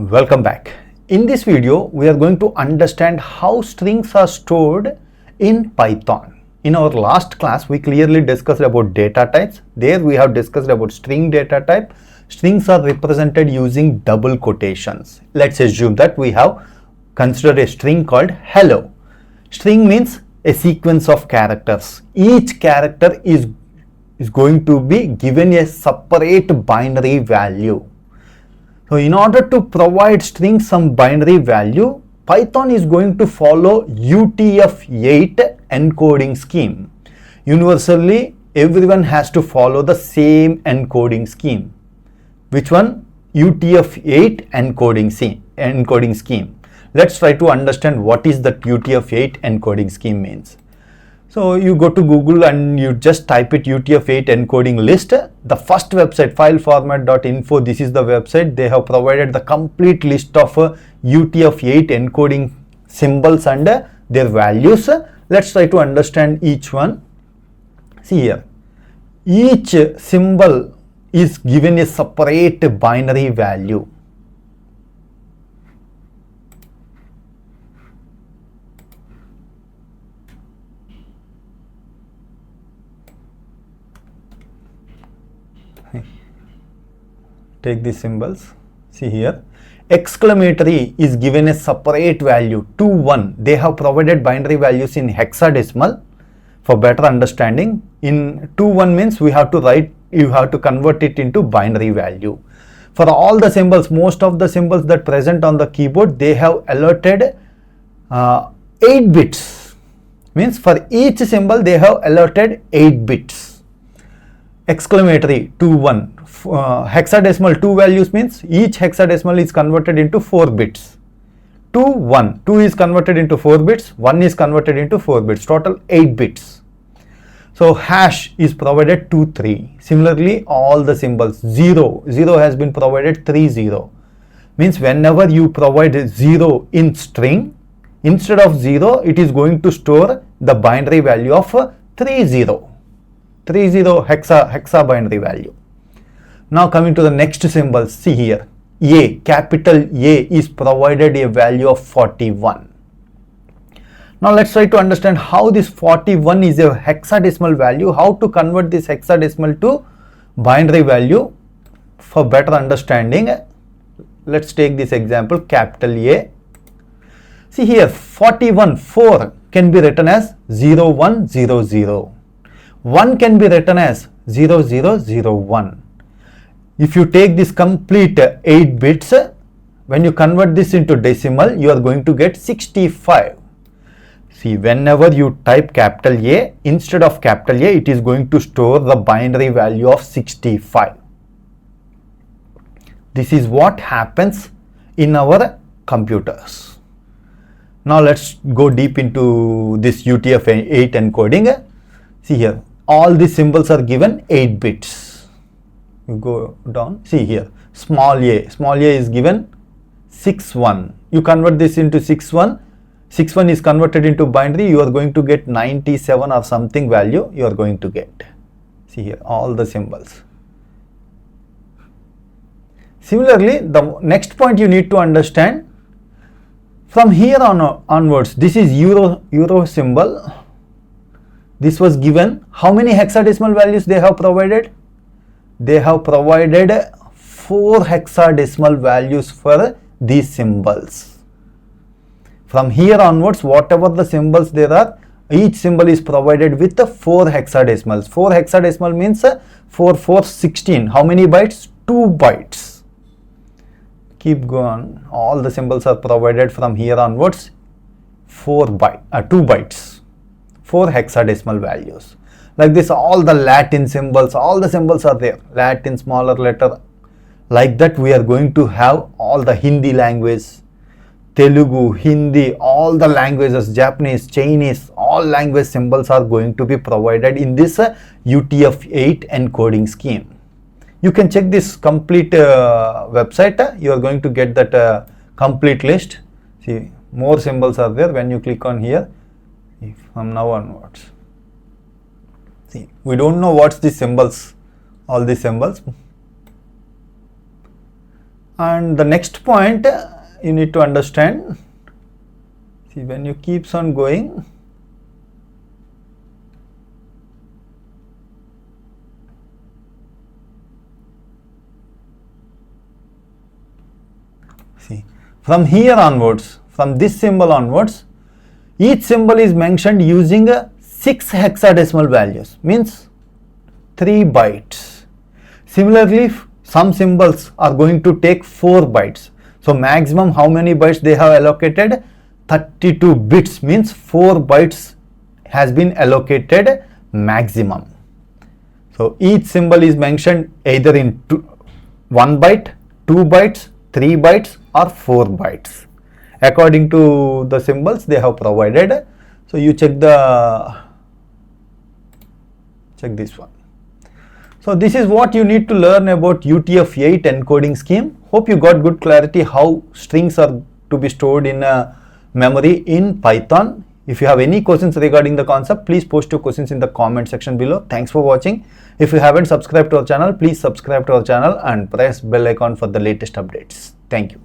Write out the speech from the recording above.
Welcome back. In this video, we are going to understand how strings are stored in Python. In our last class, we clearly discussed about data types. There we have discussed about string data type. Strings are represented using double quotations. Let's assume that we have considered a string called hello. String means a sequence of characters. Each character is going to be given a separate binary value. So in order to provide string some binary value, Python is going to follow UTF-8 encoding scheme. Universally, everyone has to follow the same encoding scheme. Which one? UTF-8 encoding scheme. Let's try to understand what is the UTF-8 encoding scheme means. So you go to Google and you just type it UTF-8 encoding list. The first website, fileformat.info, this is the website. They have provided the complete list of UTF-8 encoding symbols and their values. Let's try to understand each one. See here, each symbol is given a separate binary value. Take these symbols. See here, exclamatory is given a separate value 2 1. They have provided binary values in hexadecimal for better understanding. In 2 1 means we have to write, you have to convert it into binary value. For all the symbols, most of the symbols that present on the keyboard, they have allotted 8 bits. Means for each symbol they have allotted 8 bits. Exclamatory 2 1. Hexadecimal 2 values means each hexadecimal is converted into 4 bits. 2 1. 2 is converted into 4 bits. 1 is converted into 4 bits. Total 8 bits. So hash is provided 2 3. Similarly, all the symbols 0 has been provided 3 0. Means whenever you provide 0 in string, instead of 0, it is going to store the binary value of 30. 30 hexa binary value. Now coming to the next symbol, see here, A, capital A is provided a value of 41. Now let's try to understand how this 41 is a hexadecimal value, how to convert this hexadecimal to binary value. For better understanding, let's take this example, capital A. See here, 41, 4 can be written as 0100. 1 can be written as 0001. If you take this complete 8 bits, when you convert this into decimal, you are going to get 65. See, whenever you type capital A, instead of capital A, it is going to store the binary value of 65. This is what happens in our computers. Now let's go deep into this UTF-8 encoding. See here, all these symbols are given 8 bits. You go down, see here, small a is given 6 1. You convert this into 6 1. 6 1 is converted into binary, you are going to get 97 or something value you are going to get. See here, all the symbols. Similarly, the next point you need to understand, from here onwards, this is euro symbol. This was given, how many hexadecimal values they have provided? They have provided 4 hexadecimal values for these symbols. From here onwards, whatever the symbols there are, each symbol is provided with 4 hexadecimals. 4 hexadecimal means 4 4 16. How many bytes? 2 bytes. Keep going. All the symbols are provided from here onwards 2 bytes. 4 hexadecimal values. Like this, all the Latin symbols, all the symbols are there. Latin, smaller letter. Like that, we are going to have all the Hindi language, Telugu, Hindi, all the languages, Japanese, Chinese, all language symbols are going to be provided in this UTF-8 encoding scheme. You can check this complete website. You are going to get that complete list. See, more symbols are there when you click on here from now onwards. See, we don't know what's the symbols, all these symbols. And the next point you need to understand, see, when you keeps on going, see, from here onwards, from this symbol onwards, each symbol is mentioned using 6 hexadecimal values, means 3 bytes. Similarly, some symbols are going to take 4 bytes. So maximum how many bytes they have allocated? 32 bits, means 4 bytes has been allocated maximum. So each symbol is mentioned either in 1 byte, 2 bytes, 3 bytes or 4 bytes. According to the symbols they have provided. So you check this one. So this is what you need to learn about UTF-8 encoding scheme. Hope you got good clarity how strings are to be stored in memory in Python. If you have any questions regarding the concept, please post your questions in the comment section below. Thanks for watching. If you haven't subscribed to our channel, please subscribe to our channel and press bell icon for the latest updates. Thank you.